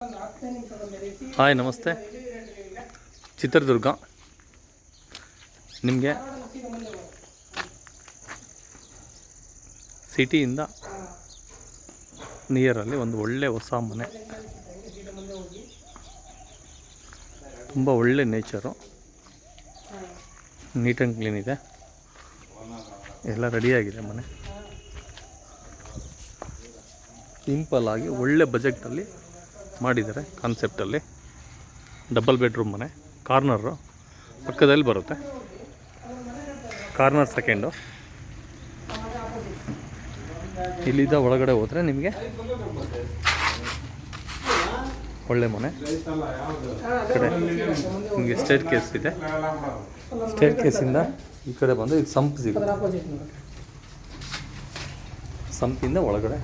Hi ನಮಸ್ತೆ. ಚಿತ್ರದುರ್ಗ ನಿಮಗೆ ಸಿಟಿಯಿಂದ ನಿಯರಲ್ಲಿ ಒಂದು ಒಳ್ಳೆ ಹೊಸ ಮನೆ, ತುಂಬ ಒಳ್ಳೆ ನೇಚರು, ನೀಟ್ ಆ್ಯಂಡ್ ಕ್ಲೀನ್ ಇದೆ, ಎಲ್ಲ ರೆಡಿಯಾಗಿದೆ ಮನೆ. ಸಿಂಪಲ್ ಆಗಿ ಒಳ್ಳೆ ಬಜೆಟಲ್ಲಿ ಮಾಡಿದ್ದಾರೆ. ಕಾನ್ಸೆಪ್ಟಲ್ಲಿ ಡಬಲ್ ಬೆಡ್ರೂಮ್ ಮನೆ, ಕಾರ್ನರು ಪಕ್ಕದಲ್ಲಿ ಬರುತ್ತೆ. Corner second. ಇಲ್ಲಿಂದ ಒಳಗಡೆ ಹೋದರೆ ನಿಮಗೆ ಒಳ್ಳೆ ಮನೆ. ಕಡೆ ನಿಮಗೆ ಸ್ಟೇರ್ ಕೇಸ್ ಇದೆ. ಸ್ಟೇರ್ ಕೇಸಿಂದ ಈ ಕಡೆ ಬಂದು ಇದು ಸಂಪ್ ಸಿಗುತ್ತೆ. ಸಂಪಿಂದ ಒಳಗಡೆ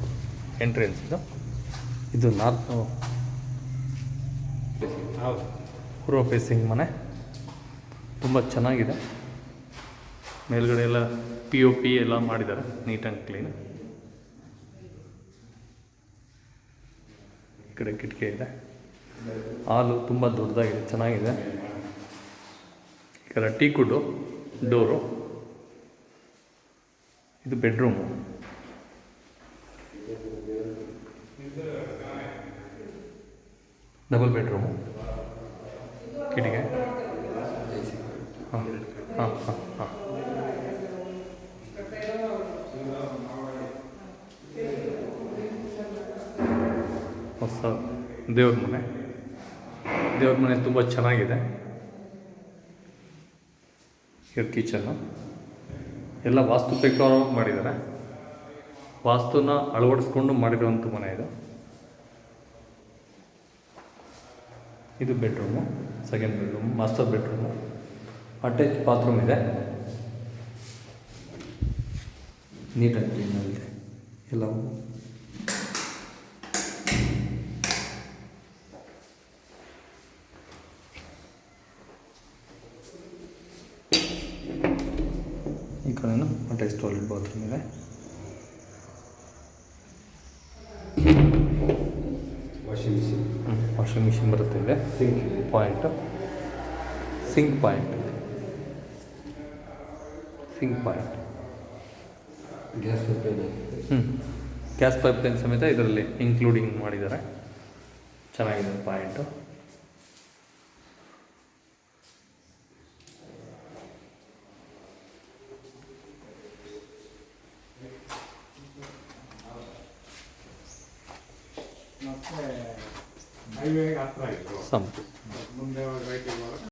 ಎಂಟ್ರೆನ್ಸ್ ಇದು ನಾರ್ತ್ ಪೂರ್ವ ಫೇಸಿಂಗ್ ಮನೆ. ತುಂಬ ಚೆನ್ನಾಗಿದೆ. ಮೇಲ್ಗಡೆ ಎಲ್ಲ POP ಎಲ್ಲ ಮಾಡಿದ್ದಾರೆ, ನೀಟ್ ಆ್ಯಂಡ್ ಕ್ಲೀನ್. ಈ ಕಡೆ ಕಿಟಕಿ ಇದೆ. ಹಾಲು ತುಂಬ ದೊಡ್ಡದಾಗಿದೆ, ಚೆನ್ನಾಗಿದೆ. ಈ ಕಡೆ ಟೀಕುಡ್ಡು ಡೋರು. ಇದು ಬೆಡ್ರೂಮು. ಡಬಲ್ ಬೆಡ್ರೂಮು, ಕಿಟಿಗೆ. ಹಾಂ ಹಾಂ ಹಾಂ ಹಾಂ ಹೊಸ ದೇವ್ರ ಮನೆ. ದೇವ್ರ ಮನೆ ತುಂಬ ಚೆನ್ನಾಗಿದೆ. ಇದು ಕಿಚನ್ನು. ಎಲ್ಲ ವಾಸ್ತು ಪ್ರಕಾರವಾಗಿ ಮಾಡಿದ್ದಾರೆ. ವಾಸ್ತುನ ಅಳವಡಿಸ್ಕೊಂಡು ಮಾಡಿರುವಂಥ ಮನೆ ಇದು. ಇದು bedroom, second bedroom, master bedroom. Attach bathroom ಇದೆ. ನೀಟಾಗಿ ಕ್ಲೀನಾಗಿದೆ ಎಲ್ಲವೂ. ಈ ಕಡೆನೂ ಅಟ್ಯಾಚ್ ಟಾಯ್ಲೆಟ್ ಬಾತ್ರೂಮ್ ಇದೆ. ವಾಷಿಂಗ್ ಮಿಷಿನ್ ಬರುತ್ತೆ ಇದೆ. ಸಿಂಕ್ ಪಾಯಿಂಟ್ ಗ್ಯಾಸ್ ಪೈಪ್ಲೈನ್ ಸಮೇತ ಇದರಲ್ಲಿ ಇನ್ಕ್ಲೂಡಿಂಗ್ ಮಾಡಿದ್ದಾರೆ. ಚೆನ್ನಾಗಿದೆ ಪಾಯಿಂಟು. ಸಂಪು